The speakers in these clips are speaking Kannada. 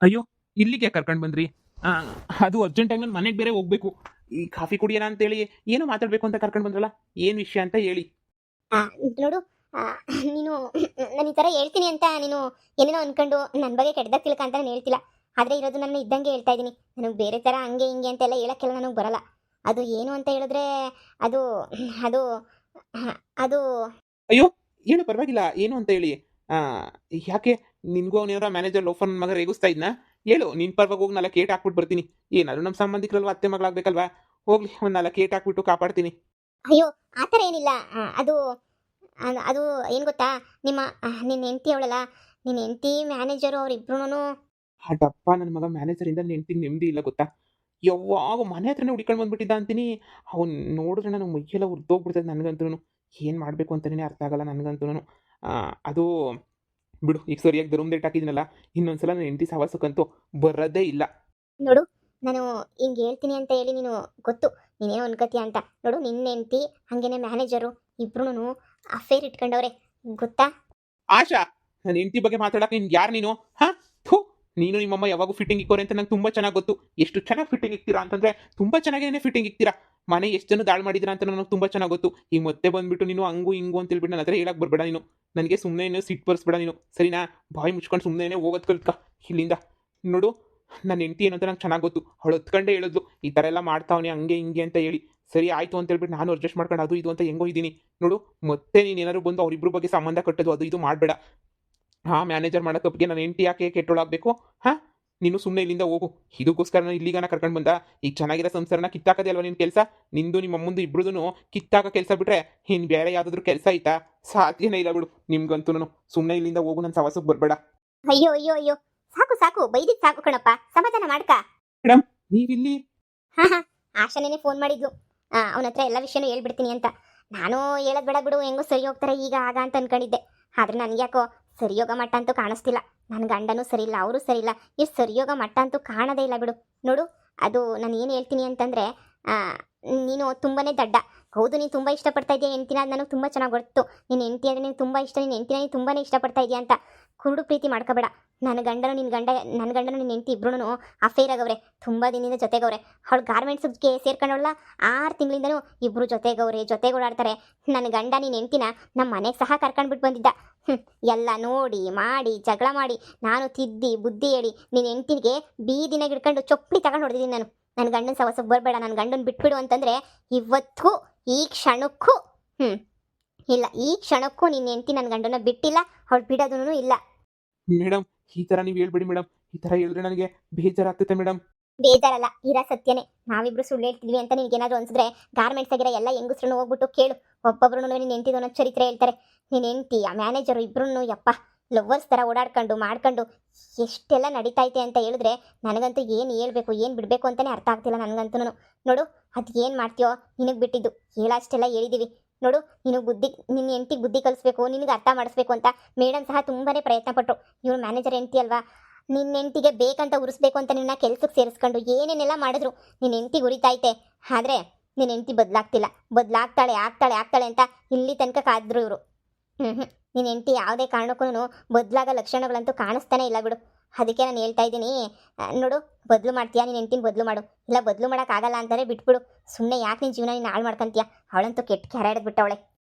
ಅಯ್ಯೋ, ಇಲ್ಲಿಗೆ ಕರ್ಕೊಂಡು ಬಂದ್ರಿ? ಆ, ಅದು ಅರ್ಜೆಂಟಾಗಿ ನಾನು ಮನೆಗೆ ಬೇರೆ ಹೋಗ್ಬೇಕು. ಈ ಕಾಫಿ ಕುಡಿಯೋಣ ಅಂತೇಳಿ ಏನೋ ಮಾತಾಡ್ಬೇಕು ಅಂತ ಕರ್ಕೊಂಡು ಬಂದ್ರಲ್ಲ. ಏನು ವಿಷಯ ಅಂತ ಹೇಳಿ. ಆ, ನೋಡು. ಆ, ನೀನು ನಾನು ಈ ಥರ ಹೇಳ್ತೀನಿ ಅಂತ ನೀನು ಏನೇನೋ ಅನ್ಕೊಂಡು ನನ್ನ ಬಗ್ಗೆ ಕೆಟ್ಟದಾಗ ತಿಳ್ಕ ಅಂತ ನಾನು ಹೇಳ್ತಿಲ್ಲ. ಆದರೆ ಇರೋದು ನನ್ನ ಇದ್ದಂಗೆ ಹೇಳ್ತಾ ಇದ್ದೀನಿ. ನನಗೆ ಬೇರೆ ಥರ ಹಂಗೆ ಹಿಂಗೆ ಅಂತೆಲ್ಲ ಹೇಳೋಕ್ಕೆಲ್ಲ ನನಗೆ ಬರಲ್ಲ. ಅದು ಏನು ಅಂತ ಹೇಳಿದ್ರೆ ಅದು ಅದು ಅದು ಅಯ್ಯೋ, ಏನು ಪರವಾಗಿಲ್ಲ, ಏನು ಅಂತ ಹೇಳಿ. ಆ, ಯಾಕೆ ನಿನ್ಗೂ ಅವನೇನಾರ ಮ್ಯಾನೇಜರ್ ಲೋಫರ್ ಮಗ ರೇಗಿಸ್ತಾ ಇದ್ನಾ? ಹೇಳು, ನಿನ್ ಪರವಾಗಿ ಹೋಗಿ 4 ಏಟ್ ಹಾಕ್ಬಿಟ್ಟು ಬರ್ತೀನಿ. ಏನಾದ್ರು ನಮ್ಮ ಸಂಬಂಧಿಕರಲ್ವಾ, ಅತ್ತೆ ಮಗಳಾಗ್ಬೇಕಲ್ವಾ? ಹೋಗ್ಲಿ, ಒಂದು 4 ಏಟ್ ಹಾಕ್ಬಿಟ್ಟು ಕಾಪಾಡ್ತೀನಿ. ಅಯ್ಯೋ, ಆ ಥರ ಏನಿಲ್ಲ. ಅದು ಅದು ಏನು ಗೊತ್ತಾ, ನಿನ್ನ ಹೆಂಡತಿ ಅವಳಲ್ಲ, ನಿನ್ನ ಹೆಂಡತಿ ಮ್ಯಾನೇಜರು ಅವರಿಬ್ರು. ಹಟಪ್ಪ, ನನ್ನ ಮಗ ಮ್ಯಾನೇಜರಿಂದ ನೆಂಟಿಗೆ ನೆಮ್ಮದಿ ಇಲ್ಲ ಗೊತ್ತಾ? ಯಾವಾಗ ಮನೆ ಹತ್ರನೇ ಹುಡ್ಕೊಂಡು ಬಂದ್ಬಿಟ್ಟಿದ್ದ ಅಂತೀನಿ. ಅವ್ನು ನೋಡಿದ್ರೆ ನನಗೆ ಮೈಯೆಲ್ಲ ಉರ್ದೋಗ್ಬಿಡ್ತದೆ ನನಗಂತೂ. ಏನು ಮಾಡಬೇಕು ಅಂತಲೇ ಅರ್ಥ ಆಗಲ್ಲ ನನಗಂತೂ. ಅದು ಬಿಡು, ಈಗ ಸರಿಯಾಗಿ ದರೂಮ್ ಡೇಟ್ ಹಾಕಿದ್ನಲ್ಲ, ಇನ್ನೊಂದ್ಸಲ ನನ್ನ ಹೆಂಡತಿ ಸಹವಾಸಕ್ಕಂತೂ ಬರೋದೇ ಇಲ್ಲ. ನೋಡು, ನಾನು ಹಿಂಗೆ ಹೇಳ್ತೀನಿ ಅಂತ ಹೇಳಿ ನೀನು ಗೊತ್ತು ನೀನೇನೋ ಅನ್ಕೋತೀಯ ಅಂತ. ನೋಡು, ನಿನ್ನ ಹೆಂಡತಿ ಹಾಗೇನೆ ಮ್ಯಾನೇಜರು ಇಬ್ರು ಅಫೇರ್ ಇಟ್ಕೊಂಡವ್ರೆ, ಗೊತ್ತಾ? ಆಶಾ, ನನ್ನ ಹೆಂಡತಿ ಬಗ್ಗೆ ಮಾತಾಡಕ್ಕೆ ನಿನ್ಗೆ ಯಾರು ನೀನು? ಹಾಂ, ಥೂ. ನೀನು ನಿಮ್ಮಮ್ಮ ಯಾವಾಗೂ ಫಿಟ್ಟಿಂಗ್ ಇಕ್ಕೋರೆ ಅಂತ ನಂಗೆ ತುಂಬ ಚೆನ್ನಾಗಿ ಗೊತ್ತು. ಎಷ್ಟು ಚೆನ್ನಾಗಿ ಫಿಟ್ಟಿಂಗ್ ಇಕ್ತೀರಾ ಅಂತಂದರೆ ತುಂಬ ಚೆನ್ನಾಗೇ ಫಿಟ್ಟಿಂಗ್ ಇಕ್ತೀರಾ. ಮನೆ ಎಷ್ಟು ಜನ ದಾಳು ಮಾಡಿದ್ದೀರಾ ಅಂತ ನನಗೆ ತುಂಬ ಚೆನ್ನಾಗಿ ಗೊತ್ತು. ಈಗ ಮತ್ತೆ ಬಂದುಬಿಟ್ಟು ನೀನು ಹಂಗು ಹಿಂಗು ಅಂತ ಹೇಳ್ಬಿಟ್ಟು ನನ್ನ ಹತ್ರ ಹೇಳಕ್ಕೆ ಬರಬೇಡ ನೀನು. ನನಗೆ ಸುಮ್ಮನೆ ಏನು ಸಿಟ್ಟು ಬರ್ಸ್ಬೇಡ ನೀನು, ಸರಿನಾ? ಬಾಯಿ ಮುಚ್ಕೊಂಡು ಸುಮ್ಮನೆ ಹೋಗೋದು ಕಲ್ತ್ಕ ಇಲ್ಲಿಂದ. ನೋಡು, ನನ್ನ ಹೆಂಡತಿ ಏನಂತ ನಂಗೆ ಚೆನ್ನಾಗಿ ಗೊತ್ತು. ಅವಳು ಹೊತ್ಕೊಂಡೇ ಹೇಳಿದ್ಲು, ಈ ಥರ ಎಲ್ಲ ಮಾಡ್ತಾವನೆ ಹಂಗೆ ಹಿಂಗೆ ಅಂತ ಹೇಳಿ. ಸರಿ ಆಯಿತು ಅಂತ ಹೇಳ್ಬಿಟ್ಟು ನಾನು ಅಡ್ಜಸ್ಟ್ ಮಾಡ್ಕೊಂಡು ಅದು ಇದು ಅಂತ ಹೆಂಗೋ ಇದ್ದೀನಿ. ನೋಡು, ಮತ್ತೆ ನೀನು ಏನಾದ್ರು ಬಂದು ಅವರಿಬ್ಬರ ಬಗ್ಗೆ ಸಂಬಂಧ ಕಟ್ಟೋದು ಅದು ಇದು ಮಾಡಬೇಡ. ಹಾಂ, ಮ್ಯಾನೇಜರ್ ಮಾಡೋ ತಪ್ಪಿಗೆ ನನ್ನ ಹೆಂಡತಿ ಯಾಕೆ ಕೆಟ್ಟೋಳಾಗಬೇಕು? ಹಾಂ, ನೀನು ಸುಮ್ಮನೆ ಇಲ್ಲಿಂದ ಹೋಗು. ಇದಕ್ಕೋಸ್ಕರ ನಾನು ಇಲ್ಲಿಗಾನ ಕರ್ಕೊಂಡು ಬಂದ? ಈಗ ಚೆನ್ನಾಗಿರೋ ಸಂಸಾರನ ಕಿತ್ತಾಕದೇ ಅಲ್ವಾ ನಿನ್ನ ಕೆಲಸ? ನಿಂದು ನಿಮ್ಮ ಅಮ್ಮಂದು ಇಬ್ರದೂ ಕಿತ್ತಾಕ ಕೆಲಸ ಬಿಟ್ರೆ ಇನ್ನು ಬೇರೆ ಯಾವುದಾದ್ರೂ ಕೆಲಸ ಐತಾ? ಸಾಧ್ಯನೇ ಇಲ್ಲ ಬಿಡು ನಿಮ್ಗಂತೂ. ಸುಮ್ಮನೆ ಇಲ್ಲಿಂದ ಹೋಗು, ನನ್ನ ಸವಾಸಕ್ಕೆ ಬರಬೇಡ. ಅಯ್ಯೋ ಅಯ್ಯೋ ಅಯ್ಯೋ, ಸಾಕು ಸಾಕು, ಬೈದಿದ್ ಸಾಕು ಕಣಪ್ಪ, ಸಮಾಧಾನ ಮಾಡ್ಕ. ಮೇಡಮ್, ನೀವಿಲ್ಲಿ? ಹಾ ಹಾ, ಆಶಾನೇನೆ ಫೋನ್ ಮಾಡಿದ್ಲು, ಅವನ ಹತ್ರ ಎಲ್ಲ ವಿಷಯನೂ ಹೇಳ್ಬಿಡ್ತೀನಿ ಅಂತ. ನಾನು ಹೇಳೋದು ಬೇಡ ಬಿಡು, ಹೆಂಗೋ ಸರಿ ಹೋಗ್ತಾರೆ ಈಗ ಆಗ ಅಂತ ಅನ್ಕೊಂಡಿದ್ದೆ. ಆದ್ರೆ ನನಗ್ಯಾಕೋ ಸರಿಯೋಗ ಮಟ್ಟ ಅಂತೂ ಕಾಣಿಸ್ತಿಲ್ಲ. ನನ್ನ ಗಂಡನೂ ಸರಿ ಇಲ್ಲ, ಅವರು ಸರಿ ಇಲ್ಲ. ಇಷ್ಟು ಸರಿಯೋಗ ಮಟ್ಟ ಅಂತೂ ಕಾಣೋದೇ ಇಲ್ಲ ಬಿಡು. ನೋಡು, ಅದು ನಾನು ಏನು ಹೇಳ್ತೀನಿ ಅಂತಂದರೆ, ನೀನು ತುಂಬಾ ದಡ್ಡ. ಹೌದು, ನೀನು ತುಂಬ ಇಷ್ಟಪಡ್ತಾ ಇದೆಯಾ ಹೆಂಡ್ತಿನ, ಅದು ನನಗೆ ತುಂಬ ಚೆನ್ನಾಗಿ ಗೊತ್ತು. ನೀನು ಹೆಂಡ್ತಿ ಅಂದರೆ ನೀನು ತುಂಬ ಇಷ್ಟ, ನೀನು ಹೆಂಡ್ತಿನ ನೀನು ತುಂಬಾ ಇಷ್ಟಪಡ್ತಾ ಇದೆಯಾ ಅಂತ. ಕುರುಡು ಪ್ರೀತಿ ಮಾಡ್ಕೋಬೇಡ. ನನ್ನ ಗಂಡನು ನಿನ್ನ ಹೆಂಡ್ತಿ ಇಬ್ರು ಅಫೇರ್ ಆಗವ್ರೆ, ತುಂಬ ದಿನದಿಂದ ಜೊತೆಗವ್ರೆ. ಅವಳು ಗಾರ್ಮೆಂಟ್ಸ್ಗೆ ಸೇರ್ಕೊಂಡವಳ 6 ತಿಂಗಳಿಂದನೂ ಇಬ್ಬರು ಜೊತೆಗೆ ಓಡಾಡ್ತಾರೆ. ನನ್ನ ಗಂಡ ನಿನ್ನ ಹೆಂಡ್ತಿನ ನಮ್ಮ ಮನೆಗೆ ಸಹ ಕರ್ಕೊಂಡ್ಬಿಟ್ಟು ಬಂದಿದ್ದ. ಎಲ್ಲ ನೋಡಿ ಮಾಡಿ ಜಗಳ ಮಾಡಿ ನಾನು ತಿದ್ದಿ ಬುದ್ಧಿ ಹೇಳಿ ನಿನ್ನ ಹೆಂಡ್ತಿಗೆ ಬೀದಿನಾಗ ಹಿಡ್ಕೊಂಡು ಚೊಪ್ಪಲಿ ತಗೊಂಡು ಹೊಡೆದಿದ್ದೀನಿ ನಾನು. ನನ್ನ ಗಂಡನ ಸವಸಕ್ಕೆ ಬರಬೇಡ, ನನ್ನ ಗಂಡನ ಬಿಟ್ಬಿಡು ಅಂತಂದರೆ ಇವತ್ತು ಈ ಕ್ಷಣಕ್ಕೂ ಇಲ್ಲ, ಈ ಕ್ಷಣಕ್ಕೂ ನಿನ್ನ ಹೆಂಡ್ತಿ ನನ್ನ ಗಂಡನ ಬಿಟ್ಟಿಲ್ಲ, ಅವಳು ಬಿಡೋದೂ ಇಲ್ಲ. ಮೇಡಮ್, ಈ ಥರ ನೀವು ಹೇಳ್ಬೇಡಿ ಮೇಡಮ್. ಈ ಥರ ಹೇಳಿದ್ರೆ ನನಗೆ ಬೇಜಾರಾಗ್ತೈತೆ ಮೇಡಮ್. ಬೇಜಾರಲ್ಲ, ಇರೋ ಸತ್ಯನೇ. ನಾವಿಬ್ರು ಸುಳ್ಳು ಹೇಳ್ತಿದ್ವಿ ಅಂತ ನಿನಗೇನಾದ್ರು ಅನ್ಸಿದ್ರೆ ಗಾರ್ಮೆಂಟ್ಸ್ ಆಗಿರೋ ಎಲ್ಲ ಹೆಂಗಸ್ರನ್ನು ಹೋಗ್ಬಿಟ್ಟು ಕೇಳು. ಒಬ್ಬೊಬ್ರು ನಿನ್ನ ಹೆಂಡ್ತಿದು ಅನ್ನೋ ಚರಿತ್ರೆ ಹೇಳ್ತಾರೆ. ನಿನ್ನ ಹೆಂಡ್ತಿ ಆ ಮ್ಯಾನೇಜರು ಇಬ್ರು ಯಪ್ಪ ಲವ್ವರ್ಸ್ ಥರ ಓಡಾಡ್ಕೊಂಡು ಮಾಡ್ಕೊಂಡು ಎಷ್ಟೆಲ್ಲ ನಡೀತೈತೆ ಅಂತ ಹೇಳಿದ್ರೆ ನನಗಂತೂ ಏನು ಹೇಳ್ಬೇಕು ಏನು ಬಿಡಬೇಕು ಅಂತಲೇ ಅರ್ಥ ಆಗ್ತಿಲ್ಲ ನನಗಂತೂ. ನೋಡು, ಅದು ಏನು ಮಾಡ್ತೀಯೋ ನಿನಗೆ ಬಿಟ್ಟಿದ್ದು. ಹೇಳಷ್ಟೆಲ್ಲ ಹೇಳಿದ್ದೀವಿ. ನೋಡು, ನಿನ್ನ ಹೆಂಡ್ತಿಗೆ ಬುದ್ಧಿ ಕಲಿಸ್ಬೇಕು, ನಿನಗೆ ಅರ್ಥ ಮಾಡಿಸ್ಬೇಕು ಅಂತ ಮೇಡಮ್ ಸಹ ತುಂಬಾ ಪ್ರಯತ್ನ ಪಟ್ಟರು. ಇವಳು ಮ್ಯಾನೇಜರ್ ಹೆಂಡ್ತಿ ಅಲ್ವಾ, ನಿನ್ನ ಹೆಂಡ್ತಿಗೆ ಬೇಕಂತ ಉರಿಸ್ಬೇಕು ಅಂತ ನಿನ್ನ ಕೆಲಸಕ್ಕೆ ಸೇರಿಸ್ಕೊಂಡು ಏನೇನೆಲ್ಲ ಮಾಡಿದ್ರು. ನಿನ್ನ ಹೆಂಡ್ತಿಗೆ ಉರಿತೈತೆ, ಆದರೆ ನಿನ್ನ ಹೆಂಡ್ತಿ ಬದಲಾಗ್ತಾಳೆ ಆಗ್ತಾಳೆ ಅಂತ ಇಲ್ಲಿ ತನಕ ಕಾದ್ರು ಇವರು. ನಿನ್ನ ಹೆಂಡ್ತಿ ಯಾವುದೇ ಕಾರಣಕ್ಕೂ ಬದಲಾಗೋ ಲಕ್ಷಣಗಳಂತೂ ಕಾಣಿಸ್ತಾನೆ ಇಲ್ಲ ಬಿಡು. ಅದಕ್ಕೆ ನಾನು ಹೇಳ್ತಾ ಇದ್ದೀನಿ, ನೋಡು, ಬದಲು ಮಾಡ್ತೀಯಾ ನಿನ್ನ ಹೆಂಡ್ತಿನ ಬದಲು ಮಾಡು. ಇಲ್ಲ ಬದಲು ಮಾಡೋಕ್ಕಾಗಲ್ಲ ಅಂತಾರೆ ಬಿಟ್ಬಿಡು. ಸುಮ್ಮನೆ ಯಾಕೆ ನಿನ್ನ ಜೀವನ ನೀನು ಹಾಳು ಮಾಡ್ಕೊಂತೀಯ? ಅವಳಂತೂ ಕೆಟ್ಟ ಕೆರೆ ಹಿಡಿದ್ಬಿಟ್ಟವಳೆ.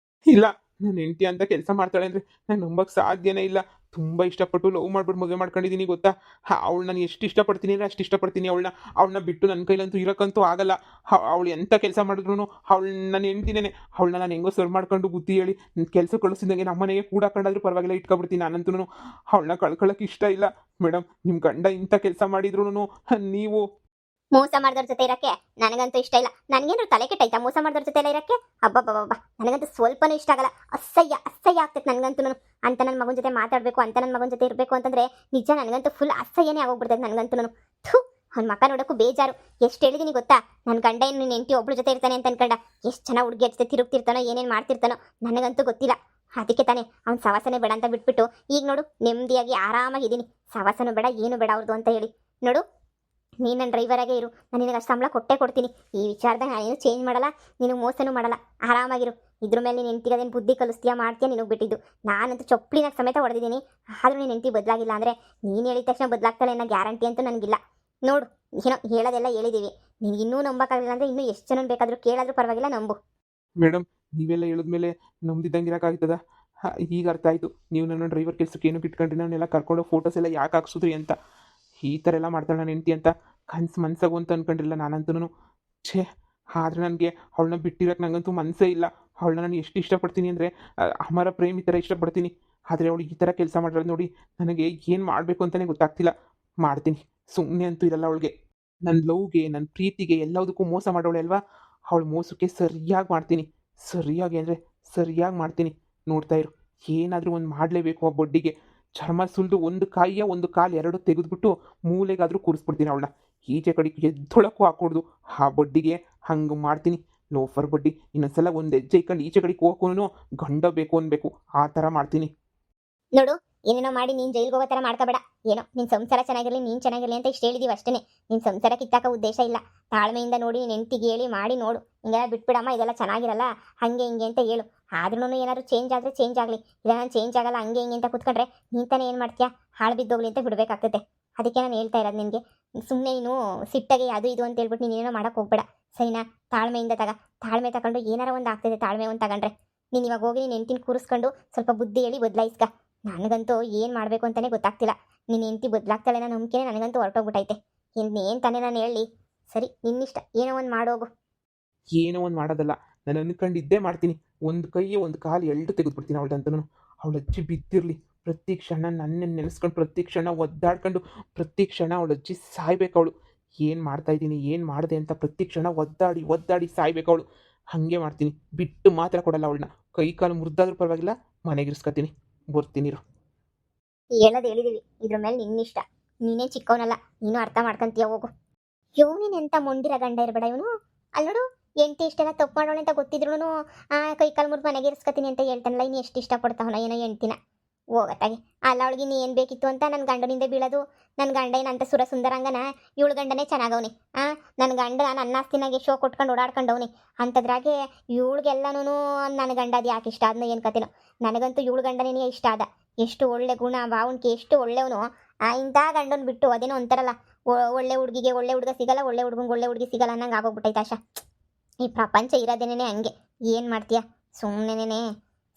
ಇಲ್ಲ, ನನ್ನ ಹೆಂಡತಿ ಅಂತ ಕೆಲಸ ಮಾಡ್ತಾಳೆ ಅಂದರೆ ನಾನು ನಂಬಕ್ಕೆ ಸಾಧ್ಯನೇ ಇಲ್ಲ. ತುಂಬ ಇಷ್ಟಪಟ್ಟು ಲವ್ ಮಾಡ್ಬಿಟ್ಟು ಮದುವೆ ಮಾಡ್ಕೊಂಡಿದ್ದೀನಿ ಗೊತ್ತಾ? ಅವಳು ನಾನು ಎಷ್ಟು ಇಷ್ಟಪಡ್ತೀನಿ ಅಂದರೆ ಅಷ್ಟು ಇಷ್ಟಪಡ್ತೀನಿ ಅವಳನ್ನ ಬಿಟ್ಟು ನನ್ನ ಕೈಲಂತೂ ಇರೋಕ್ಕಂತೂ ಆಗಲ್ಲ. ಅವಳು ಎಂಥ ಕೆಲಸ ಮಾಡಿದ್ರು ಅವಳು ನನ್ನ ಹೆಂಡ್ತಿನೇ. ಅವಳನ್ನ ನಾನು ಹೆಂಗೋ ಸರ್ವ್ ಮಾಡ್ಕೊಂಡು ಬುದ್ಧಿ ಹೇಳಿ ಕೆಲಸ ಕಳಿಸಿದಂಗೆ ನಮ್ಮ ಮನೆಗೆ ಕೂಡ ಕಂಡಾದ್ರೂ ಪರವಾಗಿಲ್ಲ ಇಟ್ಕೊಬಿಡ್ತೀನಿ. ನಾನಂತೂ ಅವಳನ್ನ ಕಳ್ಕೊಳ್ಳೋಕೆ ಇಷ್ಟ ಇಲ್ಲ. ಮೇಡಮ್, ನಿಮ್ಮ ಗಂಡ ಇಂಥ ಕೆಲಸ ಮಾಡಿದ್ರು ನೀವು ಮೋಸ ಮಾಡಿದವ್ರ ಜೊತೆ ಇರಕ್ಕೆ ನನಗಂತೂ ಇಷ್ಟ ಇಲ್ಲ. ನನಗೇನು ತಲೆ ಕೆಟ್ಟೈತಾ ಮೋಸ ಮಾಡಿದವ್ರ ಜೊತೆ ಎಲ್ಲ ಇರಕ್ಕೆ? ಅಬ್ಬಬ್ಬಬ್ಬ, ನನಗಂತೂ ಸ್ವಲ್ಪನೂ ಇಷ್ಟ ಆಗಲ್ಲ. ಅಸಹ್ಯ ಆಗ್ತೈತೆ ನನಗಂತೂ. ಅಂತ ನನ್ನ ಮಗನ ಜೊತೆ ಮಾತಾಡಬೇಕು, ಅಂತ ನನ್ನ ಮಗನ ಜೊತೆ ಇರಬೇಕು ಅಂತಂದರೆ ನಿಜ ನನಗಂತೂ ಫುಲ್ ಅಸಹ್ಯನೇ ಆಗೋಗ್ಬಿಡ್ತೈತೆ ನನಗಂತೂ. ಥೂ, ಅವ್ನ ಮಕ್ಕ ನೋಡೋಕ್ಕೂ ಬೇಜಾರು. ಎಷ್ಟು ಹೇಳಿದೀನಿ ಗೊತ್ತಾ, ನನ್ನ ಗಂಡ ಏನು ನಿನ್ನ ಹೆಂಡತಿ ಒಬ್ಳು ಜೊತೆ ಇರ್ತಾನೆ ಅಂತ ಅನ್ಕೊಂಡ. ಎಷ್ಟು ಚೆನ್ನಾಗಿ ಹುಡುಗಿ ಜೊತೆ ತಿರುಗ್ತಿರ್ತಾನೋ, ಏನೇನು ಮಾಡ್ತಿರ್ತಾನೋ ನನಗಂತೂ ಗೊತ್ತಿಲ್ಲ. ಅದಕ್ಕೆ ತಾನೇ ಅವ್ನ ಸವಾಸನೆ ಬೇಡ ಅಂತ ಬಿಟ್ಬಿಟ್ಟು ಈಗ ನೋಡು ನೆಮ್ಮದಿಯಾಗಿ ಆರಾಮಾಗಿದ್ದೀನಿ. ಸವಾಸನೂ ಬೇಡ ಏನು ಬೇಡ ಅವ್ರದ್ದು ಅಂತ ಹೇಳಿ. ನೋಡು, ನೀನು ನನ್ನ ಡ್ರೈವರಾಗೇ ಇರು, ನಾನು ನಿನಗೆ ಅಷ್ಟು ಸಂಬಳ ಕೊಟ್ಟೇ ಕೊಡ್ತೀನಿ. ಈ ವಿಚಾರದಾಗ ನಾನೇನು ಚೇಂಜ್ ಮಾಡಲ್ಲ, ನಿನಗೆ ಮೋಸನೂ ಮಾಡಲ್ಲ. ಆರಾಮಾಗಿರು. ಇದ್ರ ಮೇಲೆ ನೀನು ಹೆಂಡ್ತಿಗದೇನು ಬುದ್ಧಿ ಕಲಿಸ್ತೀಯಾ ಮಾಡ್ತೀಯಾ ನಿನಗೆ ಬಿಟ್ಟಿದ್ದು. ನಾನಂತೂ ಚಪ್ಪಲಿನಾಗ ಸಮೇತ ಹೊಡೆದಿದ್ದೀನಿ. ಆದರೂ ನೀನು ಹೆಂಡ್ತಿ ಬದಲಾಗಿಲ್ಲ ಅಂದರೆ ನೀನು ಹೇಳಿದ ತಕ್ಷಣ ಬದಲಾಗ್ತಾಳೆ ಅನ್ನೋ ಗ್ಯಾರಂಟಿ ಅಂತೂ ನನಗಿಲ್ಲ. ನೋಡು, ಏನೋ ಹೇಳೋದೆಲ್ಲ ಹೇಳಿದ್ದೀವಿ. ನಿನಗೆ ಇನ್ನೂ ನಂಬಕ್ಕಾಗಲಿಲ್ಲ ಅಂದರೆ ಇನ್ನೂ ಎಷ್ಟು ಜನ ಬೇಕಾದರೂ ಕೇಳಾದರೂ ಪರವಾಗಿಲ್ಲ, ನಂಬು. ಮೇಡಮ್, ನೀವೆಲ್ಲ ಹೇಳಿದ್ಮೇಲೆ ನಂಬ್ದಿದ್ದಂಗೆ ಇರೋಕ್ಕಾಗ್ತದ? ಈಗ ಅರ್ಥ ಆಯಿತು ನೀವು ನನ್ನ ಡ್ರೈವರ್ ಕೆಲಸಕ್ಕೆ ಏನಕ್ಕೆ ಇಟ್ಕೊಂಡ್ರಿ, ನಾನೆಲ್ಲ ಕರ್ಕೊಂಡು ಫೋಟೋಸ್ ಎಲ್ಲ ಯಾಕೆ ಹಾಕ್ಸಿದ್ರಿ ಅಂತ. ಈ ಥರ ಎಲ್ಲ ಮಾಡ್ತಾಳೆ ನಾನು ಹೆಂಡ್ತಿ ಅಂತ ಮನ್ಸಾಗು ಅಂತ ಅಂದ್ಕೊಂಡಿಲ್ಲ ನಾನಂತೂ. ಛೇ, ಆದರೆ ನನಗೆ ಅವಳನ್ನ ಬಿಟ್ಟಿರೋಕೆ ನನಗಂತೂ ಮನಸ್ಸೇ ಇಲ್ಲ. ಅವಳನ್ನ ನಾನು ಎಷ್ಟು ಇಷ್ಟಪಡ್ತೀನಿ ಅಂದರೆ ಅಮರ ಪ್ರೇಮಿ ಥರ ಇಷ್ಟಪಡ್ತೀನಿ. ಆದರೆ ಅವಳು ಈ ಥರ ಕೆಲಸ ಮಾಡಿರೋದು ನೋಡಿ ನನಗೆ ಏನು ಮಾಡಬೇಕು ಅಂತಲೇ ಗೊತ್ತಾಗ್ತಿಲ್ಲ. ಮಾಡ್ತೀನಿ, ಸುಮ್ಮನೆ ಅಂತೂ ಇರಲ್ಲ ಅವಳಿಗೆ. ನನ್ನ ಲವ್ಗೆ, ನನ್ನ ಪ್ರೀತಿಗೆ ಎಲ್ಲದಕ್ಕೂ ಮೋಸ ಮಾಡೋಳೆ ಅಲ್ವಾ, ಅವಳು ಮೋಸಕ್ಕೆ ಸರಿಯಾಗಿ ಮಾಡ್ತೀನಿ. ಸರಿಯಾಗಿ ಅಂದರೆ ಸರಿಯಾಗಿ ಮಾಡ್ತೀನಿ. ನೋಡ್ತಾ ಇರು, ಏನಾದರೂ ಒಂದು ಮಾಡಲೇಬೇಕು. ಆ ಬೊಡ್ಡಿಗೆ ಚರ್ಮ ಸುಲಿದು ಒಂದು ಕಾಯಿಯ ಒಂದು ಕಾಲು ಎರಡು ತೆಗೆದುಬಿಟ್ಟು ಮೂಲೆಗಾದರೂ ಕೂರಿಸ್ಬಿಡ್ತೀನಿ ಅವಳನ್ನ. ಈಚೆ ಕಡೆ ಎದ್ದೊಳಕ್ಕೂ ಹಾಕೊಡ್ದು ಆ ಬೊಡ್ಡಿಗೆ. ಹಂಗೆ ಮಾಡ್ತೀನಿ. ಲೋಫರ್ ಬಡ್ಡಿ ಇನ್ನೊಂದ್ಸಲ ಒಂದು ಹೆಜ್ಜೆ ಇಕ್ಕೊಂಡು ಈಚೆ ಕಡೆಗೆ ಹೋಗೋನು ಗಂಡ ಬೇಕು ಅನ್ಬೇಕು, ಆ ಥರ ಮಾಡ್ತೀನಿ. ನೋಡು, ಏನೇನೋ ಮಾಡಿ ನೀನು ಜೈಲಿಗೆ ಹೋಗೋ ಥರ ಮಾಡ್ಕೋಬೇಡ. ಏನೋ ನಿನ್ನ ಸಂಸಾರ ಚೆನ್ನಾಗಿರಲಿ, ನೀನು ಚೆನ್ನಾಗಿರಲಿ ಅಂತ ಇಷ್ಟು ಹೇಳಿದೀವಿ ಅಷ್ಟೇ. ನಿನ್ನ ಸಂಸಾರ ಕಿತ್ತಾಕೋ ಉದ್ದೇಶ ಇಲ್ಲ. ತಾಳ್ಮೆಯಿಂದ ನೋಡಿ ನಿನ್ನ ಹೆಂಡ್ತಿಗೆ ಹೇಳಿ ಮಾಡಿ ನೋಡು. ಹಿಂಗೆಲ್ಲ ಬಿಟ್ಬಿಡಮ್ಮ, ಇದೆಲ್ಲ ಚೆನ್ನಾಗಿರಲ್ಲ, ಹಾಗೆ ಹಿಂಗೆ ಅಂತ ಹೇಳು. ಆದ್ರೂ ಏನಾದ್ರು ಚೇಂಜ್ ಆದರೆ ಚೇಂಜ್ ಆಗಲಿ, ಇಲ್ಲ ನಾನು ಚೇಂಜ್ ಆಗಲ್ಲ ಹಂಗೆ ಹಿಂಗೆ ಅಂತ ಕೂತ್ಕೊಂಡ್ರೆ ನೀನು ತಾನೇ ಏನು ಮಾಡ್ತೀಯಾ, ಹಾಳು ಬಿದ್ದೋಗ್ಲಿ ಅಂತ ಬಿಡಬೇಕಾಗ್ತದೆ. ಅದಕ್ಕೆ ನಾನು ಹೇಳ್ತಾ ಇರೋದು ನಿನಗೆ, ಸುಮ್ಮನೆ ನೀನು ಸಿಟ್ಟಾಗಿ ಅದು ಇದು ಅಂತ ಹೇಳ್ಬಿಟ್ಟು ನೀನು ಏನೋ ಮಾಡೋಕೆ ಹೋಗ್ಬೇಡ, ಸರಿನಾ? ತಾಳ್ಮೆಯಿಂದ ತಾಳ್ಮೆ ತಗೊಂಡು ಏನಾರ ಒಂದು ಆಗ್ತದೆ. ತಾಳ್ಮೆ ಒಂದು ತಗೊಂಡ್ರೆ ನೀನು ಇವಾಗ ಹೋಗಿ ನೀನು ಹೆಂಡ್ತಿನ ಕೂರಿಸ್ಕೊಂಡು ಸ್ವಲ್ಪ ಬುದ್ಧಿ ಹೇಳಿ ಬದಲಾಯಿಸ್ಕ. ನನಗಂತೂ ಏನು ಮಾಡಬೇಕು ಅಂತಲೇ ಗೊತ್ತಾಗ್ತಿಲ್ಲ. ನಿನ್ನ ಹೆಂಡ್ತಿ ಬದಲಾಗ್ತಾಳೆ ಅನ್ನೋ ನಂಬಿಕೆ ನನಗಂತೂ ಹೊರಟೋಗ್ಬಿಟ್ಟೈತೆ. ಏನು ತಾನೇ ನಾನು ಹೇಳಿ? ಸರಿ, ನಿನ್ನಿಷ್ಟ, ಏನೋ ಒಂದು ಮಾಡೋಗು. ಏನೋ ಒಂದು ಮಾಡೋದಲ್ಲ, ನಾನು ಅಂದ್ಕೊಂಡಿದ್ದೇ ಮಾಡ್ತೀನಿ. ಒಂದು ಕೈ ಒಂದು ಕಾಲು ಎರಡು ತೆಗೆದುಬಿಡ್ತೀನಿ ಅವಳದಂತೂ. ಅವಳ ಅಜ್ಜಿ ಬಿದ್ದಿರಲಿ, ಪ್ರತಿ ಕ್ಷಣ ನನ್ನನ್ನು ನೆನೆಸ್ಕೊಂಡು, ಪ್ರತಿ ಕ್ಷಣ ಒದ್ದಾಡ್ಕೊಂಡು, ಪ್ರತಿ ಕ್ಷಣ ಅವಳ ಅಜ್ಜಿ ಸಾಯ್ಬೇಕು ಅವಳು. ಏನು ಮಾಡ್ತಾಯಿದ್ದೀನಿ, ಏನು ಮಾಡಿದೆ ಅಂತ ಪ್ರತಿ ಕ್ಷಣ ಒದ್ದಾಡಿ ಒದ್ದಾಡಿ ಸಾಯ್ಬೇಕು ಅವಳು. ಹಾಗೆ ಮಾಡ್ತೀನಿ, ಬಿಟ್ಟು ಮಾತ್ರ ಕೊಡಲ್ಲ ಅವಳನ್ನ. ಕೈ ಕಾಲು ಮುರಿದಾದ್ರೂ ಪರವಾಗಿಲ್ಲ, ಮನೆಗಿರಿಸ್ಕೊತೀನಿ. ಬರ್ತೀನಿರು. ಹೇಳೋದು ಹೇಳಿದೀವಿ, ಇದ್ರ ಮೇಲೆ ನಿನ್ನಿಷ್ಟ. ನೀನೇ ಚಿಕ್ಕವನಲ್ಲ, ನೀನು ಅರ್ಥ ಮಾಡ್ಕೊಂತೀಯ, ಹೋಗು. ಇವನೇನು ಎಂತ ಮೊಂಡಿರ ಗಂಡ ಇರಬೇಡ ಇವನು. ಅಲ್ಲಿ ನೋಡು, ಹೆಂಡ್ತಿ ಇಷ್ಟೆಲ್ಲ ತಪ್ಪು ಮಾಡೋಣ ಅಂತ ಗೊತ್ತಿದ್ರು ಕೈ ಕಾಲು ಮುರಿದು ಮನೆಗೆ ಇರಿಸ್ಕೊತೀನಿ ಅಂತ ಹೇಳ್ತಾನಲ್ಲ. ಇನ್ನು ಎಷ್ಟು ಇಷ್ಟಪಡ್ತಾವನ ಏನೋ ಹೆಂಡ್ತಿನ. ಹೋಗತ್ತಾಗೆ ಅಲ್ಲ, ಅವಳಿಗೆ ನೀ ಏನು ಬೇಕಿತ್ತು ಅಂತ ನನ್ನ ಗಂಡನಿಂದ ಬೀಳೋದು. ನನ್ನ ಗಂಡ ಏನಂತ ಸುರ ಸುಂದರಂಗನ, ಇವಳು ಗಂಡನೇ ಚೆನ್ನಾಗವನಿ. ನನ್ನ ಗಂಡ ನಾನು ಅನ್ನಾಸ್ತಿನಾಗೆ ಶೋ ಕೊಟ್ಕೊಂಡು ಓಡಾಡ್ಕೊಂಡವನಿ ಅಂಥದ್ರಾಗೆ ಇವಳಿಗೆಲ್ಲನೂ ನನ್ನ ಗಂಡ ಅದು ಯಾಕೆ ಇಷ್ಟ ಆದ್ನೋ ಏನು ಕತೆನೋ. ನನಗಂತೂ ಇವಳು ಗಂಡನೇ ಇಷ್ಟ ಆದ. ಎಷ್ಟು ಒಳ್ಳೆ ಗುಣ ಭಾವನಿಗೆ, ಎಷ್ಟು ಒಳ್ಳೆಯವನು. ಇಂಥ ಗಂಡನ ಬಿಟ್ಟು ಅದೇನೋ ಅಂತಾರಲ್ಲ, ಒಳ್ಳೆ ಹುಡುಗಿಗೆ ಒಳ್ಳೆ ಹುಡುಗ ಸಿಗಲ್ಲ, ಒಳ್ಳೆ ಹುಡುಗಂಗೆ ಒಳ್ಳೆ ಹುಡುಗಿ ಸಿಗಲ್ಲ ಅನ್ನಂಗೆ ಆಗೋಗ್ಬಿಟ್ಟೈತೆ ಆಶಾ. ಈ ಪ್ರಪಂಚ ಇರೋದೇನೇ ಹಂಗೆ. ಏನು ಮಾಡ್ತೀಯಾ, ಸುಮ್ಮನೆನೇ.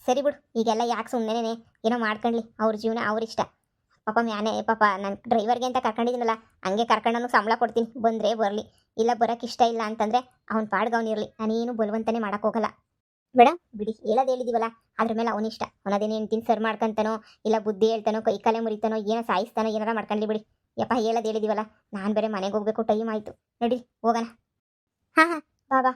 ಸರಿ ಬಿಡು, ಈಗೆಲ್ಲ ಯಾಕೆ ಸುಮ್ಮನೆನೇ, ಏನೋ ಮಾಡ್ಕೊಳ್ಳಿ, ಅವ್ರ ಜೀವನ ಅವ್ರಿಷ್ಟ. ಪಾಪ ಪಾಪ ನನ್ನ ಡ್ರೈವರ್ಗೆ ಅಂತ ಕರ್ಕೊಂಡಿದ್ದೀನಲ್ಲ, ಹಂಗೆ ಕರ್ಕೊಂಡನು ಸಂಬಳ ಕೊಡ್ತೀನಿ. ಬಂದರೆ ಬರಲಿ, ಇಲ್ಲ ಬರೋಕ್ಕೆ ಇಷ್ಟ ಇಲ್ಲ ಅಂತಂದರೆ ಅವ್ನ ಪಾಡ್ಗೆ ಅವನಿರಲಿ. ನಾನೇನು ಬಲವಂತನೇ ಮಾಡೋಕ್ಕೋಗಲ್ಲ. ಬೇಡ ಬಿಡಿ, ಹೇಳೋದು ಹೇಳಿದೀವಲ್ಲ, ಅದ್ರ ಮೇಲೆ ಅವನಿಷ್ಟ. ಅವನದೇನು ಹೆಂಡ್ತಿನ ಸರ್ ಮಾಡ್ಕೊಂತಾನೋ, ಇಲ್ಲ ಬುದ್ಧಿ ಹೇಳ್ತಾನೋ, ಕೈ ಕಾಲೇ ಮುರಿತಾನೋ, ಏನೋ ಸಾಯಿಸ್ತಾನೋ, ಏನಾರ ಮಾಡ್ಕೊಳ್ಳಿ ಬಿಡಿ. ಯಪ್ಪ, ಹೇಳೋದು ಹೇಳಿದೀವಲ್ಲ, ನಾನು ಬೇರೆ ಮನೆಗೆ ಹೋಗ್ಬೇಕು, ಟೈಮ್ ಆಯಿತು. ನಡಿ ಹೋಗೋಣ. ಹಾಂ ಬಾಬಾ.